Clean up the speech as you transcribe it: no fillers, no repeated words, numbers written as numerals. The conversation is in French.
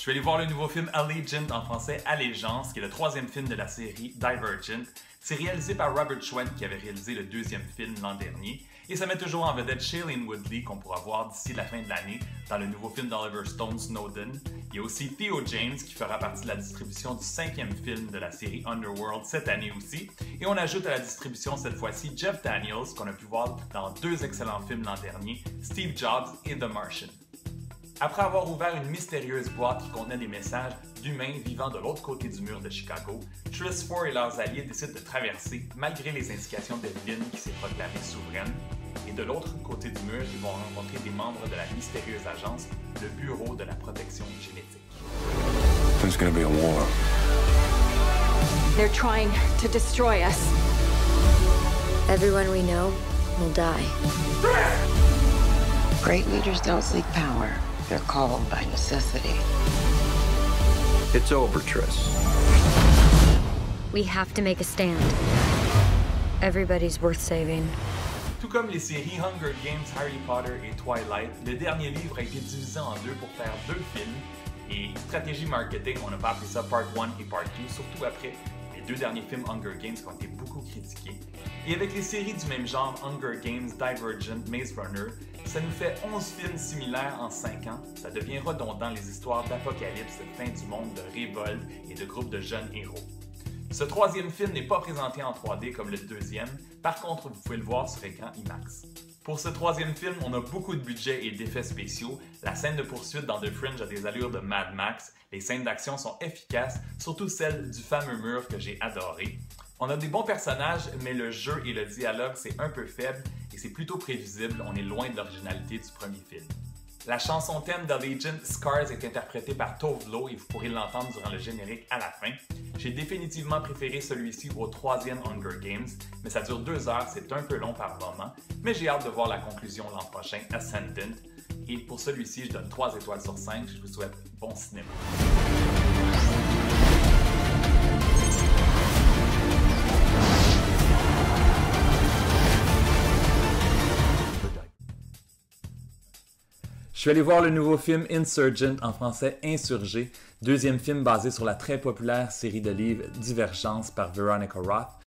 Je suis allé voir le nouveau film Allegiant, en français Allégeance, qui est le troisième film de la série Divergent. C'est réalisé par Robert Schwent, qui avait réalisé le deuxième film l'an dernier, et ça met toujours en vedette Shailene Woodley, qu'on pourra voir d'ici la fin de l'année dans le nouveau film d'Oliver Stone, Snowden. Il y a aussi Theo James, qui fera partie de la distribution du cinquième film de la série Underworld cette année aussi. Et on ajoute à la distribution cette fois-ci Jeff Daniels, qu'on a pu voir dans deux excellents films l'an dernier, Steve Jobs et The Martian. Après avoir ouvert une mystérieuse boîte qui contenait des messages d'humains vivant de l'autre côté du mur de Chicago, Triss 4 et leurs alliés décident de traverser malgré les indications d'Evelyn qui s'est proclamée souveraine. Et de l'autre côté du mur, ils vont rencontrer des membres de la mystérieuse agence, le Bureau de la protection génétique. There's gonna be a war. They're trying to destroy us. Everyone we know will die. Great leaders don't seek power. They're called by necessity. It's over, Triss. We have to make a stand. Everybody's worth saving. Tout comme les séries Hunger Games, Harry Potter et Twilight, le dernier livre a été divisé en deux pour faire deux films. Et stratégie marketing, on n'a pas appelé ça Part 1 et Part 2, surtout après les deux derniers films Hunger Games qui ont été beaucoup critiqués. Et avec les séries du même genre, Hunger Games, Divergent, Maze Runner, ça nous fait 11 films similaires en 5 ans. Ça devient redondant les histoires d'apocalypse, de fin du monde, de révolte et de groupes de jeunes héros. Ce troisième film n'est pas présenté en 3D comme le deuxième, par contre vous pouvez le voir sur écran IMAX. Pour ce troisième film, on a beaucoup de budget et d'effets spéciaux. La scène de poursuite dans The Fringe a des allures de Mad Max. Les scènes d'action sont efficaces, surtout celle du fameux mur que j'ai adoré. On a des bons personnages, mais le jeu et le dialogue c'est un peu faible et c'est plutôt prévisible, on est loin de l'originalité du premier film. La chanson thème d'Allegiant, Scars, est interprétée par Tove Lo et vous pourrez l'entendre durant le générique à la fin. J'ai définitivement préféré celui-ci au troisième Hunger Games, mais ça dure 2 heures, c'est un peu long par moment, mais j'ai hâte de voir la conclusion l'an prochain, Ascendant. Et pour celui-ci, je donne 3 étoiles sur 5, je vous souhaite bon cinéma. Je suis allé voir le nouveau film Insurgent, en français Insurgé, deuxième film basé sur la très populaire série de livres Divergence par Veronica Roth.